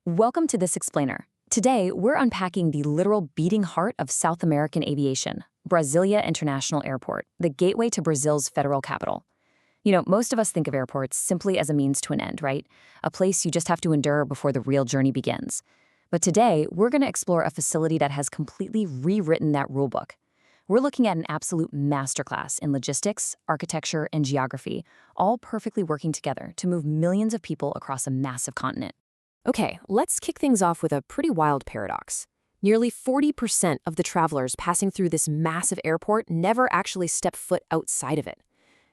Welcome to This Explainer. Today, we're unpacking the literal beating heart of South American aviation, Brasilia International Airport, the gateway to Brazil's federal capital. Most of us think of airports simply as a means to an end, right? A place you just have to endure before the real journey begins. But today, we're going to explore a facility that has completely rewritten that rulebook. We're looking at an absolute masterclass in logistics, architecture, and geography, all perfectly working together to move millions of people across a massive continent. Okay, let's kick things off with a pretty wild paradox. Nearly 40% of the travelers passing through this massive airport never actually step foot outside of it.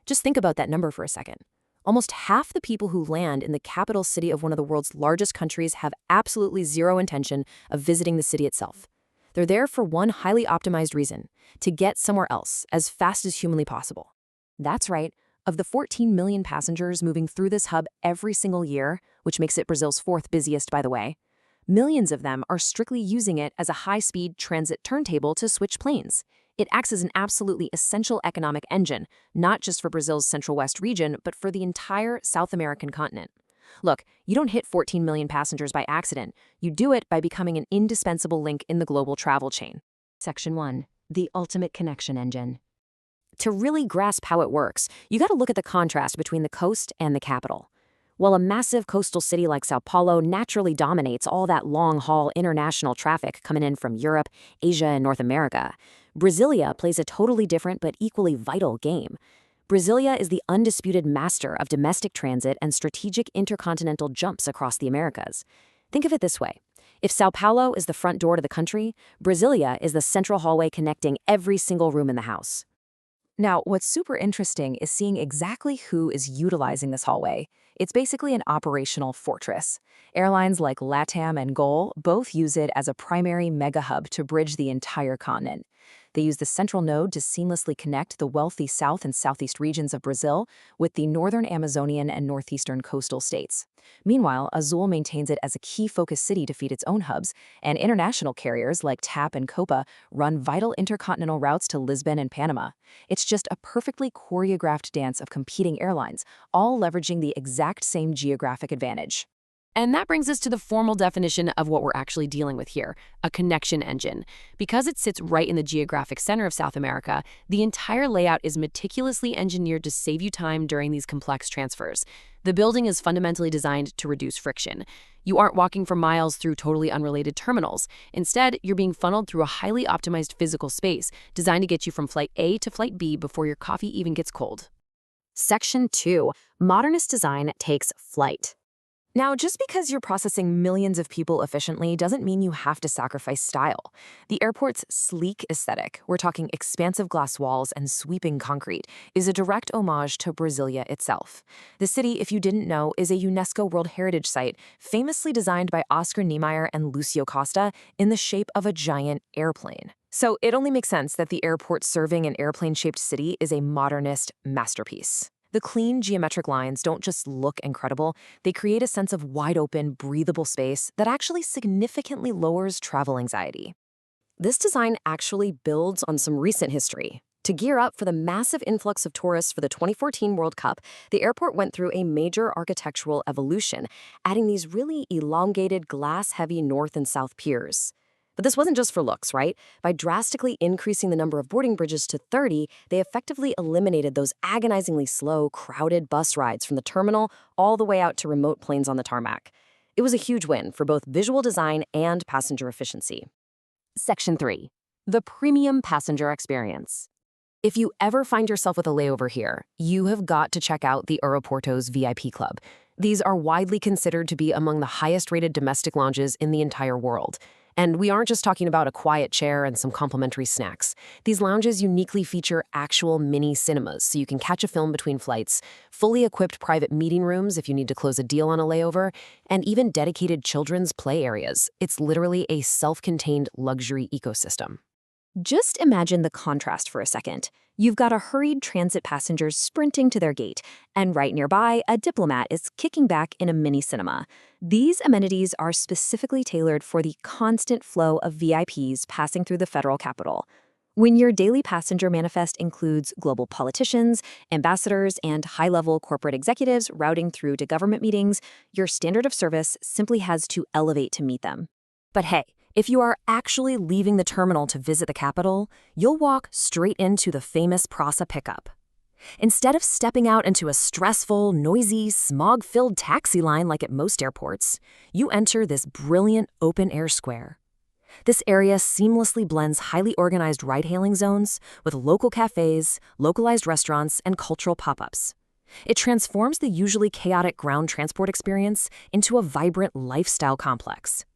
Just think about that number for a second. Almost half the people who land in the capital city of one of the world's largest countries have absolutely zero intention of visiting the city itself. They're there for one highly optimized reason: to get somewhere else as fast as humanly possible. That's right. Of the 14 million passengers moving through this hub every single year, which makes it Brazil's fourth busiest, by the way, millions of them are strictly using it as a high-speed transit turntable to switch planes. It acts as an absolutely essential economic engine, not just for Brazil's Central West region, but for the entire South American continent. Look, you don't hit 14 million passengers by accident. You do it by becoming an indispensable link in the global travel chain. Section 1. The Ultimate Connection Engine. To really grasp how it works, you got to look at the contrast between the coast and the capital. While a massive coastal city like Sao Paulo naturally dominates all that long-haul international traffic coming in from Europe, Asia, and North America, Brasilia plays a totally different but equally vital game. Brasilia is the undisputed master of domestic transit and strategic intercontinental jumps across the Americas. Think of it this way. If Sao Paulo is the front door to the country, Brasilia is the central hallway connecting every single room in the house. Now, what's super interesting is seeing exactly who is utilizing this hallway. It's basically an operational fortress. Airlines like LATAM and GOL both use it as a primary mega hub to bridge the entire continent. They use the central node to seamlessly connect the wealthy south and southeast regions of Brazil with the northern Amazonian and northeastern coastal states. Meanwhile, Azul maintains it as a key focus city to feed its own hubs, and international carriers like TAP and Copa run vital intercontinental routes to Lisbon and Panama. It's just a perfectly choreographed dance of competing airlines, all leveraging the exact same geographic advantage. And that brings us to the formal definition of what we're actually dealing with here: a connection engine. Because it sits right in the geographic center of South America, the entire layout is meticulously engineered to save you time during these complex transfers. The building is fundamentally designed to reduce friction. You aren't walking for miles through totally unrelated terminals. Instead, you're being funneled through a highly optimized physical space designed to get you from flight A to flight B before your coffee even gets cold. Section 2. Modernist design takes flight. Now, just because you're processing millions of people efficiently doesn't mean you have to sacrifice style. The airport's sleek aesthetic, we're talking expansive glass walls and sweeping concrete, is a direct homage to Brasilia itself. The city, if you didn't know, is a UNESCO World Heritage Site, famously designed by Oscar Niemeyer and Lucio Costa in the shape of a giant airplane. So it only makes sense that the airport serving an airplane-shaped city is a modernist masterpiece. The clean geometric lines don't just look incredible, they create a sense of wide-open, breathable space that actually significantly lowers travel anxiety. This design actually builds on some recent history. To gear up for the massive influx of tourists for the 2014 World Cup, the airport went through a major architectural evolution, adding these really elongated, glass-heavy north and south piers. But this wasn't just for looks, right? By drastically increasing the number of boarding bridges to 30, they effectively eliminated those agonizingly slow, crowded bus rides from the terminal all the way out to remote planes on the tarmac. It was a huge win for both visual design and passenger efficiency. Section 3. The premium passenger experience. If you ever find yourself with a layover here, you have got to check out the Aeroporto's VIP Club. These are widely considered to be among the highest-rated domestic lounges in the entire world. And we aren't just talking about a quiet chair and some complimentary snacks. These lounges uniquely feature actual mini cinemas, so you can catch a film between flights, fully equipped private meeting rooms if you need to close a deal on a layover, and even dedicated children's play areas. It's literally a self-contained luxury ecosystem. Just imagine the contrast for a second. You've got a hurried transit passengers sprinting to their gate, and right nearby, a diplomat is kicking back in a mini cinema. These amenities are specifically tailored for the constant flow of VIPs passing through the federal capital. When your daily passenger manifest includes global politicians, ambassadors, and high-level corporate executives routing through to government meetings, your standard of service simply has to elevate to meet them. But hey, if you are actually leaving the terminal to visit the capital, you'll walk straight into the famous Prasa pickup. Instead of stepping out into a stressful, noisy, smog-filled taxi line like at most airports, you enter this brilliant open-air square. This area seamlessly blends highly organized ride-hailing zones with local cafes, localized restaurants, and cultural pop-ups. It transforms the usually chaotic ground transport experience into a vibrant lifestyle complex.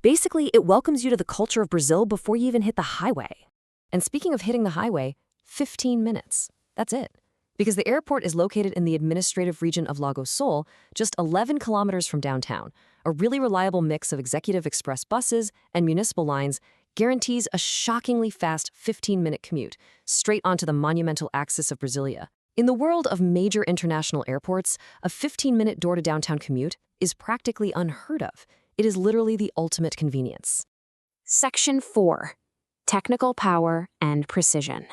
Basically, it welcomes you to the culture of Brazil before you even hit the highway. And speaking of hitting the highway, 15 minutes. That's it. Because the airport is located in the administrative region of Lago Sul, just 11 kilometers from downtown. A really reliable mix of executive express buses and municipal lines guarantees a shockingly fast 15-minute commute straight onto the monumental axis of Brasilia. In the world of major international airports, a 15-minute door-to-downtown commute is practically unheard of. It is literally the ultimate convenience. Section 4. Technical power and precision.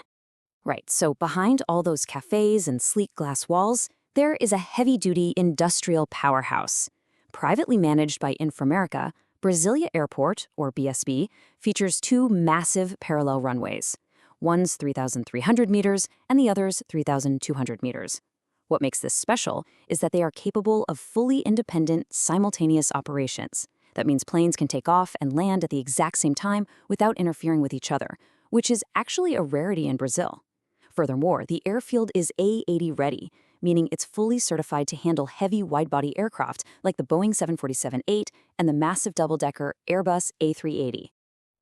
Right, so behind all those cafes and sleek glass walls, there is a heavy-duty industrial powerhouse. Privately managed by Inframerica, Brasilia Airport, or BSB, features two massive parallel runways. One's 3,300 meters and the other's 3,200 meters. What makes this special is that they are capable of fully independent, simultaneous operations. That means planes can take off and land at the exact same time without interfering with each other, which is actually a rarity in Brazil. Furthermore, the airfield is A80 ready, meaning it's fully certified to handle heavy wide-body aircraft like the Boeing 747-8 and the massive double-decker Airbus A380.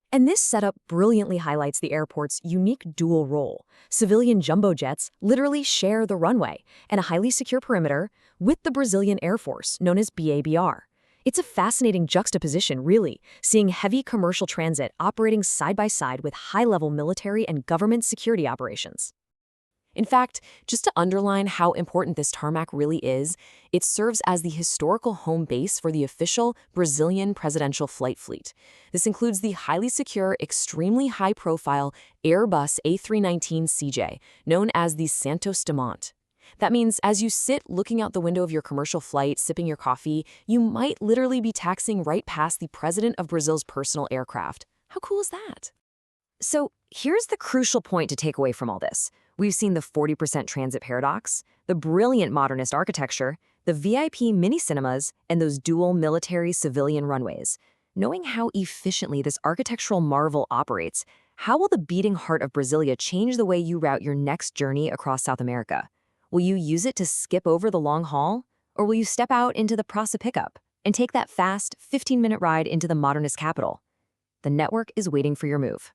And this setup brilliantly highlights the airport's unique dual role. Civilian jumbo jets literally share the runway and a highly secure perimeter with the Brazilian Air Force, known as BABR. It's a fascinating juxtaposition, really, seeing heavy commercial transit operating side by side with high-level military and government security operations. In fact, just to underline how important this tarmac really is, it serves as the historical home base for the official Brazilian presidential flight fleet. This includes the highly secure, extremely high-profile Airbus A319CJ, known as the Santos Dumont. That means as you sit looking out the window of your commercial flight, sipping your coffee, you might literally be taxiing right past the president of Brazil's personal aircraft. How cool is that? So here's the crucial point to take away from all this. We've seen the 40% transit paradox, the brilliant modernist architecture, the VIP mini-cinemas, and those dual military-civilian runways. Knowing how efficiently this architectural marvel operates, how will the beating heart of Brasilia change the way you route your next journey across South America? Will you use it to skip over the long haul? Or will you step out into the Prasa pickup and take that fast 15-minute ride into the modernist capital? The network is waiting for your move.